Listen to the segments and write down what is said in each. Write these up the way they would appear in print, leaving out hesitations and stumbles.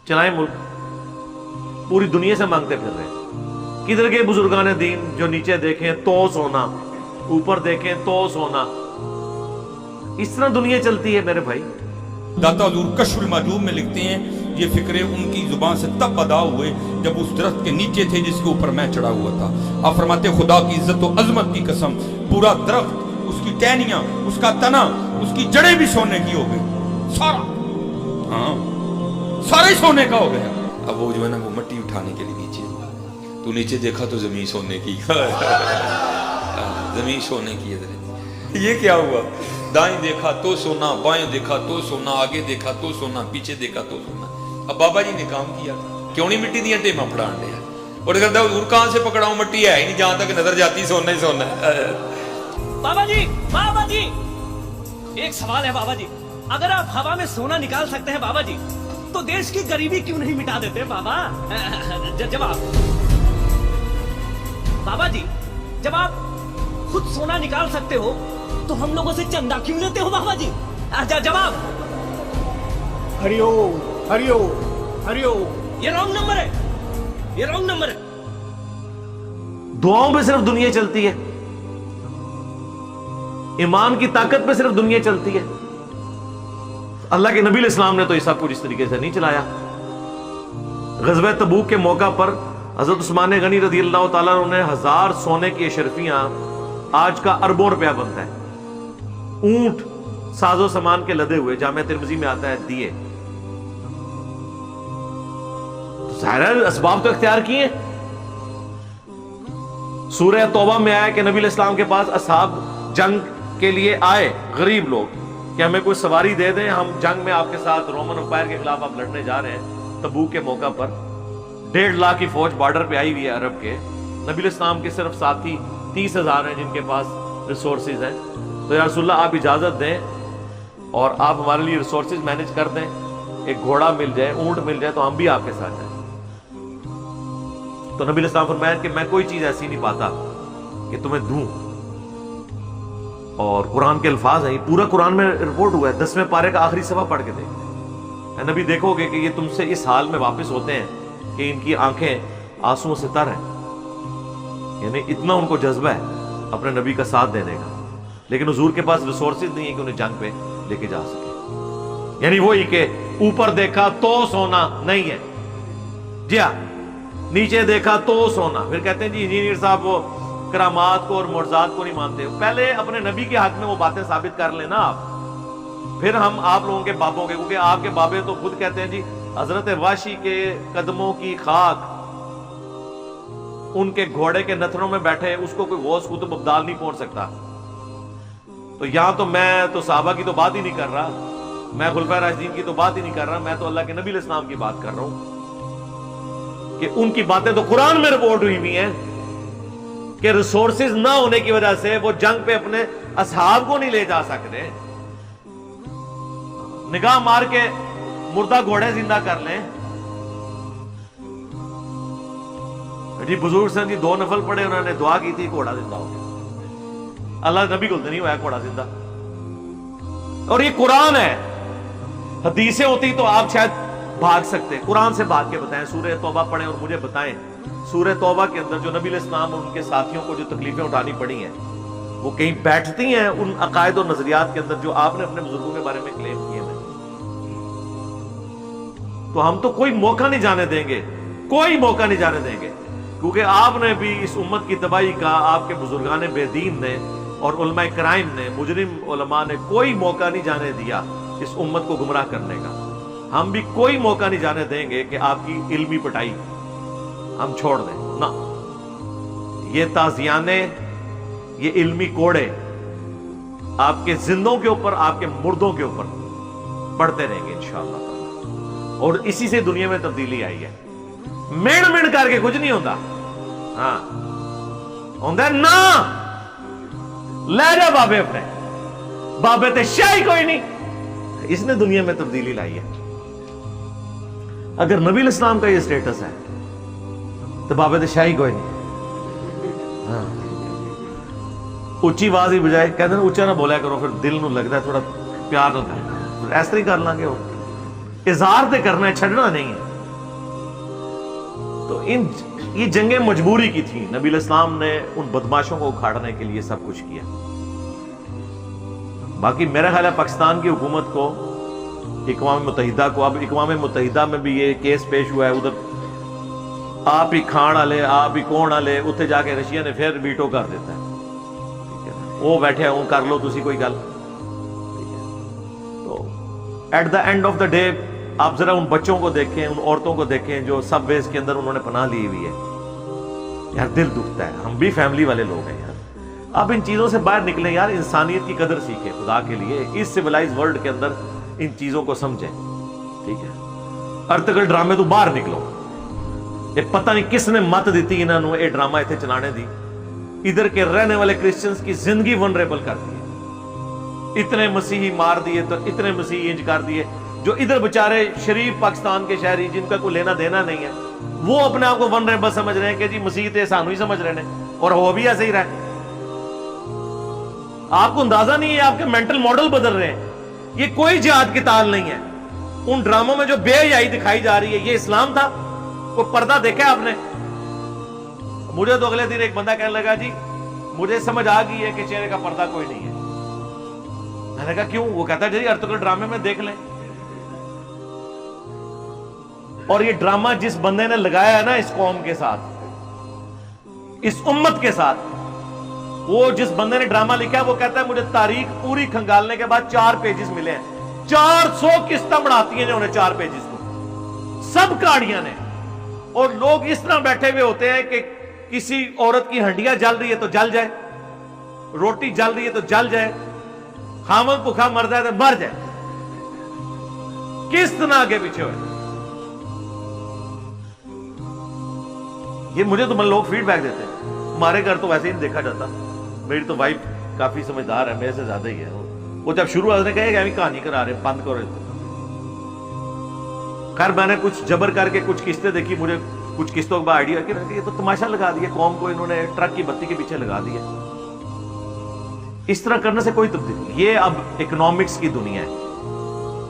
چلائیں ملک، پوری دنیا سے مانگتے پھر رہے ہیں۔ کدھر کے بزرگان دین جو نیچے دیکھیں تو سونا، اوپر دیکھیں تو سونا، اس طرح دنیا چلتی ہے میرے بھائی۔ داتا حضور کشف المحجوب میں لکھتے ہیں یہ فکرے ان کی زبان سے تب ادا ہوئے جب اس درخت کے نیچے تھے جس کے اوپر میں چڑھا ہوا تھا۔ آپ فرماتے خدا کی عزت و عظمت کی قسم، پورا درخت، اس کی ٹہنیاں، اس کا تنا، اس کی جڑیں بھی سونے کی ہو گئی، سارا، ہاں سارا ہی سونے کا ہو گیا۔ اب وہ جو ہے نا وہ مٹی اٹھانے کے لیے نیچے، تو نیچے دیکھا تو زمین سونے کی، زمین سونے کی ہے۔ یہ کیا ہوا؟ دائیں دیکھا تو سونا، بائیں دیکھا تو سونا، آگے دیکھا تو سونا، پیچھے دیکھا تو سونا۔ اب بابا جی نے کام کیا، کیوں نہیں مٹی دیا ٹیما پڑھان لیا، اور کہتا ہے حضور کہاں سے پکڑاؤں، مٹی ہے ہی نہیں، جہاں تک نظر جاتی سونا ہی سونا ہے۔ بابا جی ایک سوال ہے بابا جی، اگر آپ ہوا میں سونا نکال سکتے ہیں بابا جی تو دیش کی غریبی کیوں نہیں مٹا دیتے بابا؟ جواب بابا جی، جب آپ خود سونا نکال سکتے ہو تو ہم لوگوں سے چندہ کیوں لیتے ہو بابا جی؟ جواب ہریو ہریو ہریو، یہ رانگ نمبر ہے، یہ رانگ نمبر ہے۔ دعاؤں پہ صرف دنیا چلتی ہے، ایمان کی طاقت پہ صرف دنیا چلتی ہے۔ اللہ کے نبی علیہ السلام نے تو یہ سب کچھ اس طریقے سے نہیں چلایا۔ غزوہ تبوک کے موقع پر حضرت عثمان غنی رضی اللہ تعالیٰ عنہ نے 1000 سونے کی اشرفیاں، آج کا اربوں روپیہ بنتا ہے، اونٹ ساز و سامان کے لدے ہوئے، جامع ترمذی میں آتا ہے، دیے۔ ظاہر ہے اسباب تو اختیار کیے۔ سورہ توبہ میں آیا کہ نبی علیہ السلام کے پاس اصحاب جنگ کے لیے آئے، غریب لوگ، کہ ہمیں کوئی سواری دے دیں، ہم جنگ میں آپ کے ساتھ رومن امپائر کے خلاف آپ لڑنے جا رہے ہیں۔ تبوک کے موقع پر 1.5 لاکھ کی فوج بارڈر پہ آئی ہوئی ہے عرب کے، نبی علیہ السلام کے صرف ساتھی 30,000 ہیں جن کے پاس ریسورسز ہیں۔ تو یا رسول اللہ آپ اجازت دیں اور آپ ہمارے لیے ریسورسز مینج کر دیں، ایک گھوڑا مل جائے، اونٹ مل جائے تو ہم بھی آپ کے ساتھ جائیں۔ تو نبی علیہ السلام فرمایا کہ میں کوئی چیز ایسی نہیں پاتا کہ تمہیں دوں۔ اور قرآن کے الفاظ ہیں، یہ پورا قرآن میں رپورٹ ہوا ہے، 10ویں پارے کا آخری صفحہ پڑھ کے دیکھیں۔ اے نبی دیکھو گے کہ یہ تم سے اس حال میں واپس ہوتے ہیں کہ ان کی آنکھیں آنسوؤں سے تر ہیں، یعنی اتنا ان کو جذبہ ہے اپنے نبی کا ساتھ دینے کا، لیکن حضور کے پاس ریسورسز نہیں ہے کہ انہیں جنگ پہ لے کے جا سکے۔ یعنی وہی کہ اوپر دیکھا تو سونا نہیں ہے، جی ہاں، نیچے دیکھا تو سونا۔ پھر کہتے ہیں جی انجینئر صاحب وہ کرامات کو اور معجزات کو نہیں مانتے، پہلے اپنے نبی کے حق میں وہ باتیں ثابت کر لینا آپ، پھر ہم آپ لوگوں کے بابوں کے، کیونکہ آپ کے بابے تو خود کہتے ہیں جی حضرت واشی کے قدموں کی خاک، ان کے گھوڑے کے نتھنوں میں بیٹھے، اس کو کوئی غوث قطب ابدال نہیں پہنچ سکتا۔ تو یہاں تو میں تو صحابہ کی تو بات ہی نہیں کر رہا، میں خلفائے راشدین کی تو بات ہی نہیں کر رہا، میں تو اللہ کے نبی علیہ السلام کی بات کر رہا ہوں کہ ان کی باتیں تو قرآن میں رپورٹ ہوئی ہوئی ہیں کہ ریسورسز نہ ہونے کی وجہ سے وہ جنگ پہ اپنے اصحاب کو نہیں لے جا سکتے۔ نگاہ مار کے مردہ گھوڑے زندہ کر لیں جی، بزرگ سے جی 2 نفل پڑے، انہوں نے دعا کی تھی، گھوڑا زندہ ہو گیا۔ اللہ نبی کو تو نہیں ہوا گھوڑا زندہ، اور یہ قرآن ہے۔ حدیثیں ہوتی تو آپ شاید بھاگ سکتے، قرآن سے بھاگ کے بتائیں، سورہ توبہ پڑھیں اور مجھے بتائیں سورہ توبہ کے اندر جو نبی علیہ السلام اور ان کے ساتھیوں کو جو تکلیفیں اٹھانی پڑی ہیں، وہ کہیں بیٹھتی ہیں ان عقائد اور نظریات کے اندر جو آپ نے اپنے بزرگوں کے بارے میں کلیم کیے ہیں؟ تو ہم تو کوئی موقع نہیں جانے دیں گے، کوئی موقع نہیں جانے دیں گے، کیونکہ آپ نے بھی اس امت کی تباہی کا، آپ کے بزرگان بے دین نے اور علماء کرائم نے، مجرم علماء نے کوئی موقع نہیں جانے دیا اس امت کو گمراہ کرنے کا۔ ہم بھی کوئی موقع نہیں جانے دیں گے کہ آپ کی علمی پٹائی ہم چھوڑ دیں، نہ۔ یہ تازیانے، یہ علمی کوڑے آپ کے زندوں کے اوپر، آپ کے مردوں کے اوپر پڑتے رہیں گے انشاءاللہ تعالی، اور اسی سے دنیا میں تبدیلی آئی ہے۔ مین کر کے کچھ نہیں ہوتا، ہاں ہوتا نا، لے جا بابے اپنے، بابے تے شاہی کوئی نہیں، اس نے دنیا میں تبدیلی لائی ہے۔ اگر نبی علیہ السلام کا یہ سٹیٹس ہے تو بابے تے شاہی کوئی نہیں۔ ہاں، اچھی آواز ہی بجائے کہتے ہیں اچھا نہ بولا کرو، پھر دل نو لگتا ہے تھوڑا پیار نہ کرنا، ایسا ہی کر لیں گے، وہ اظہار تے کرنا ہے، چھڑنا نہیں ہے۔ تو یہ جنگیں مجبوری کی تھیں. نبی علیہ السلام نے ان بدماشوں کو اکھاڑنے کے لیے سب کچھ کیا. باقی میرا خیال ہے پاکستان کی حکومت کو, اقوام متحدہ کو, اب اقوام متحدہ میں بھی یہ کیس پیش ہوا ہے, ادھر آپ ہی کھان والے, آپ ہی کون والے, اتنے جا کے رشیا نے پھر ویٹو کر دیتا ہے. وہ بیٹھے ہوں کر لو تسی کوئی گل. تو at the end of the day آپ ذرا ان بچوں کو دیکھیں, ان عورتوں کو دیکھیں جو سب ویز کے اندر انہوں نے پناہ لی ہوئی ہے. یار دل دکھتا ہے. ہم بھی فیملی والے لوگ ہیں یار. آپ ان چیزوں سے باہر نکلیں یار, انسانیت کی قدر سیکھیں خدا کے لیے. اس سویلائز ورلڈ کے اندر ان چیزوں کو سمجھیں. ٹھیک ہے, ارتگل ڈرامے تو باہر نکلو. یہ پتہ نہیں کس نے مت دیتی انہوں نے یہ ڈرامہ اتنے چلانے دی. ادھر کے رہنے والے کرسچنز کی زندگی ونریبل کر دی. اتنے مسیحی مار دیے تو اتنے مسیحی انج کر دیے, جو ادھر بچارے شریف پاکستان کے شہری جن کا کوئی لینا دینا نہیں ہے, وہ اپنے آپ کو ونریبل سمجھ رہے ہیں کہ جی مسیح تے سانو ہی سمجھ رہے ہیں, اور وہ بھی ایسے ہی رہے. آپ کو اندازہ نہیں ہے, آپ کے مینٹل ماڈل بدل رہے ہیں. یہ کوئی جہاد کی تال نہیں ہے. ان ڈراموں میں جو بے حیائی دکھائی جا رہی ہے, یہ اسلام تھا؟ کوئی پردہ دیکھا آپ نے؟ مجھے تو اگلے دن ایک بندہ کہنے لگا جی مجھے سمجھ آ گئی ہے کہ چہرے کا پردہ کوئی نہیں ہے. میں نے کہا کیوں؟ وہ کہتا ہے جی ارتگل ڈرامے میں دیکھ لیں. اور یہ ڈرامہ جس بندے نے لگایا ہے نا اس قوم کے ساتھ, اس امت کے ساتھ, وہ جس بندے نے ڈرامہ لکھا ہے وہ کہتا ہے مجھے تاریخ پوری کھنگالنے کے بعد 4 پیجز ملے ہیں. 400 قسطیں بڑھاتی ہیں جو انہیں 4 پیجز کو, سب کہانیاں نے. اور لوگ اس طرح بیٹھے ہوئے ہوتے ہیں کہ کسی عورت کی ہنڈیاں جل رہی ہے تو جل جائے, روٹی جل رہی ہے تو جل جائے, خامن بھوکا مر جائے تو مر جائے. کس طرح آگے پیچھے ہوئے. یہ مجھے تو لوگ فیڈ بیک دیتے ہیں. ہمارے گھر تو ویسے ہی نہیں دیکھا جاتا. میری تو وائف کافی سمجھدار ہے, میرے سے زیادہ ہی ہے. وہ جب شروع ہونے کہے کہ کہانی کرا رہے بند کرو. خیر میں نے کچھ جبر کر کے کچھ قسطیں دیکھی, مجھے کچھ قسطوں کے بعد آئیڈیا کہ یہ تو تماشا لگا دیا قوم کو, انہوں نے ٹرک کی بتی کے پیچھے لگا دیا. اس طرح کرنے سے کوئی تبدیلی. یہ اب اکنامکس کی دنیا ہے.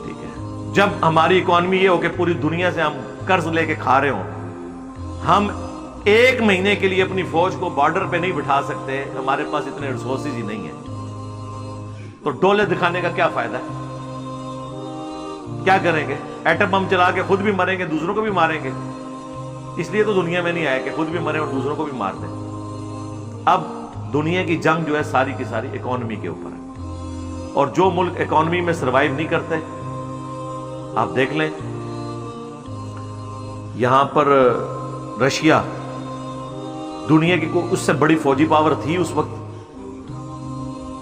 ٹھیک ہے, جب ہماری اکانومی یہ ہو کہ پوری دنیا سے ہم قرض لے کے کھا رہے ہوں, ہم 1 مہینے کے لیے اپنی فوج کو بارڈر پہ نہیں بٹھا سکتے, ہمارے پاس اتنے ریسورسز ہی نہیں ہیں, تو ڈولے دکھانے کا کیا فائدہ ہے؟ کیا کریں گے؟ ایٹم بم چلا کے خود بھی مریں گے, دوسروں کو بھی ماریں گے. اس لیے تو دنیا میں نہیں آیا کہ خود بھی مریں اور دوسروں کو بھی مار دیں. اب دنیا کی جنگ جو ہے ساری کی ساری اکانومی کے اوپر ہے, اور جو ملک اکانومی میں سروائیو نہیں کرتے, آپ دیکھ لیں یہاں پر رشیا دنیا کی کوئی اس سے بڑی فوجی پاور تھی اس وقت,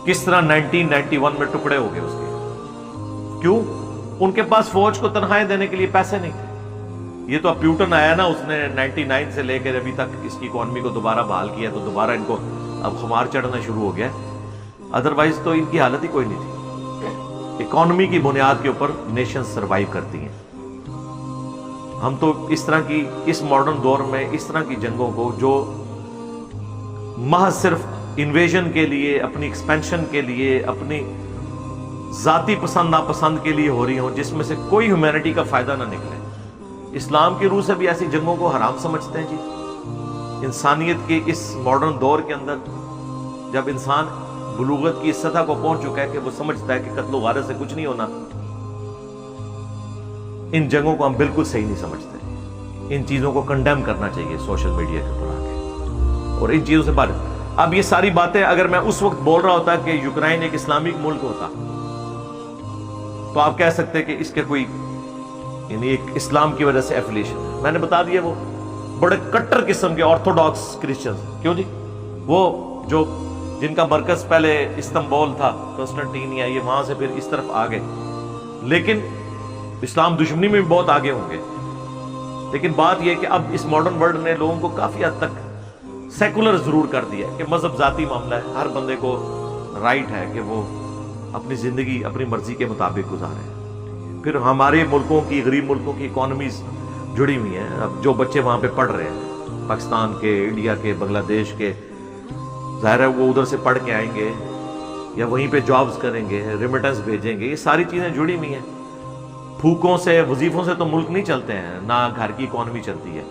کس طرح 1991 میں ٹکڑے ہو گئے اس کے. کیوں؟ ان کے پاس فوج کو تنخواہیں دینے کے لیے پیسے نہیں تھے. یہ تو اب پیوٹن آیا نا, اس نے 99 سے لے کر ابھی تک اس کی اکانومی کو دوبارہ بحال کیا, تو دوبارہ ان کو اب خمار چڑھنا شروع ہو گیا. ادروائز تو ان کی حالت ہی کوئی نہیں تھی. اکانومی کی بنیاد کے اوپر نیشن سروائیو کرتی ہیں. ہم تو اس طرح کی اس ماڈرن دور میں اس طرح کی جنگوں کو جو محض صرف انویژن کے لیے, اپنی ایکسپینشن کے لیے, اپنی ذاتی پسند ناپسند کے لیے ہو رہی ہوں, جس میں سے کوئی ہیومینٹی کا فائدہ نہ نکلے. اسلام کی روح سے بھی ایسی جنگوں کو حرام سمجھتے ہیں جی. انسانیت کے اس ماڈرن دور کے اندر جب انسان بلوغت کی اس سطح کو پہنچ چکا ہے کہ وہ سمجھتا ہے کہ قتل و غارت سے کچھ نہیں ہونا, ان جنگوں کو ہم بالکل صحیح نہیں سمجھتے. ان چیزوں کو کنڈیم کرنا چاہیے سوشل میڈیا کے اوپر آ کے, اور ان چیزوں سے باہر. اب یہ ساری باتیں اگر میں اس وقت بول رہا ہوتا کہ یوکرائن ایک اسلامک ملک ہوتا, تو آپ کہہ سکتے کہ اس کے کوئی یعنی ایک اسلام کی وجہ سے ایفیلیشن ہے. میں نے بتا دیا وہ بڑے کٹر قسم کے آرتھوڈاکس کرسچنز. کیوں جی؟ وہ جو جن کا مرکز پہلے استنبول تھا, کنسٹنٹینیا, یہ وہاں سے پھر اس طرف آ گئے, لیکن اسلام دشمنی میں بھی بہت آگے ہوں گے. لیکن بات یہ کہ اب اس ماڈرن ورلڈ نے لوگوں کو کافی حد تک سیکولر ضرور کر دیا کہ مذہب ذاتی معاملہ ہے, ہر بندے کو رائٹ ہے کہ وہ اپنی زندگی اپنی مرضی کے مطابق گزارے. پھر ہمارے ملکوں کی, غریب ملکوں کی اکانومیز جڑی ہوئی ہیں. اب جو بچے وہاں پہ پڑھ رہے ہیں, پاکستان کے, انڈیا کے, بنگلہ دیش کے, ظاہر ہے وہ ادھر سے پڑھ کے آئیں گے یا وہیں پہ جابز کریں گے, ریمیٹنس بھیجیں گے. یہ ساری چیزیں جڑی ہوئی ہیں. پھوکوں سے, وظیفوں سے تو ملک نہیں چلتے ہیں, نہ گھر کی اکانومی چلتی ہے.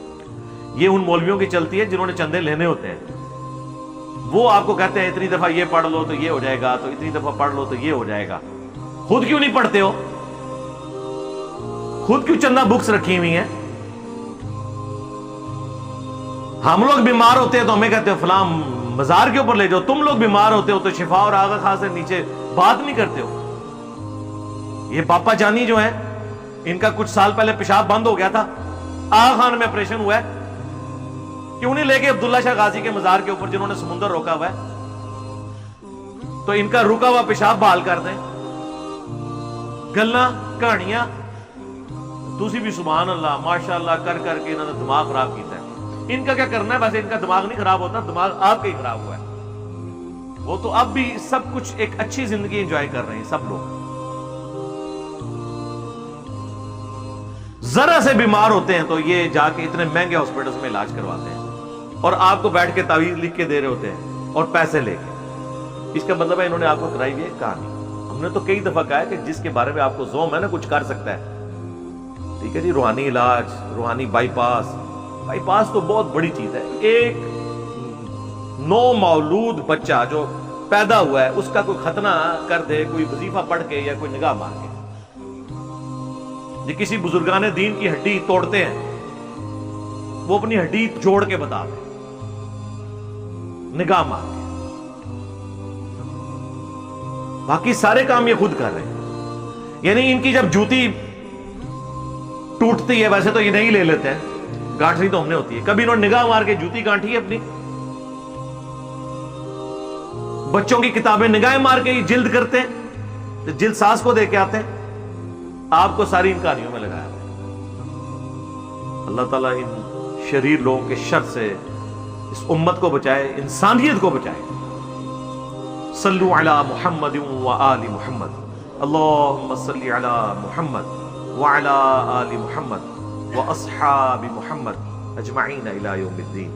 یہ ان مولویوں کی چلتی ہے جنہوں نے چندے لینے ہوتے ہیں. وہ آپ کو کہتے ہیں اتنی دفعہ یہ پڑھ لو تو یہ ہو جائے گا, تو اتنی دفعہ پڑھ لو تو یہ ہو جائے گا. خود کیوں نہیں پڑھتے ہو؟ خود کیوں چندہ بکس رکھی ہوئی ہیں؟ ہم لوگ بیمار ہوتے ہیں تو ہمیں کہتے ہو فلاں مزار کے اوپر لے جاؤ. تم لوگ بیمار ہوتے ہو تو شفا اور آغا خاص سے نیچے بات نہیں کرتے ہو. یہ پاپا جانی جو ہیں, ان کا کچھ سال پہلے پیشاب بند ہو گیا تھا, آغا خان میں آپریشن ہوا ہے. کیوں نہیں لے کے عبداللہ شاہ غازی کے مزار کے اوپر جنہوں نے سمندر روکا ہوا ہے, تو ان کا رکا ہوا پیشاب بحال کر دیں. گلاں کہانیاں تسی بھی سبحان اللہ ماشاء اللہ کر کر کے انہوں نے دماغ خراب کیتا ہے. ان کا کیا کرنا ہے؟ بس ان کا دماغ نہیں خراب ہوتا, دماغ آپ کا ہی خراب ہوا ہے. وہ تو اب بھی سب کچھ ایک اچھی زندگی انجوائے کر رہے ہیں سب لوگ. ذرا سے بیمار ہوتے ہیں تو یہ جا کے اتنے مہنگے ہاسپٹلز میں علاج کرواتے ہیں, اور آپ کو بیٹھ کے تعویذ لکھ کے دے رہے ہوتے ہیں اور پیسے لے کے. اس کا مطلب ہے انہوں نے آپ کو کرائی ہوئی ہے کہانی. ہم نے تو کئی دفعہ کہا ہے کہ جس کے بارے میں آپ کو زوم ہے نا کچھ کر سکتا ہے, ٹھیک ہے جی, روحانی علاج, روحانی بائی پاس. بائی پاس تو بہت بڑی چیز ہے. ایک نو مولود بچہ جو پیدا ہوا ہے اس کا کوئی ختنہ کر دے, کوئی وظیفہ پڑھ کے یا کوئی نگاہ مار کے. یہ کسی بزرگان دین کی ہڈی توڑتے ہیں, وہ اپنی ہڈی جوڑ کے بتا دیں نگاہ مار کے. باقی سارے کام یہ خود کر رہے ہیں. یعنی ان کی جب جوتی ٹوٹتی ہے, ویسے تو یہ نہیں لے لیتے ہیں, گانٹھی تو ہم نے ہوتی ہے, کبھی انہوں نے نگاہ مار کے جوتی گانٹھی ہے اپنی. بچوں کی کتابیں نگاہ مار کے یہ جلد کرتے ہیں, جلد ساز کو دے کے آتے ہیں. آپ کو ساری ان کہانیوں میں لگایا ہے. اللہ تعالیٰ ان شریر لوگوں کے شر سے اس امت کو بچائے, انسانیت کو بچائے. صلو علی محمد و آل محمد. اللہم صلی علی محمد وعلی آل محمد واصحاب محمد اجمعین الی یوم الدین.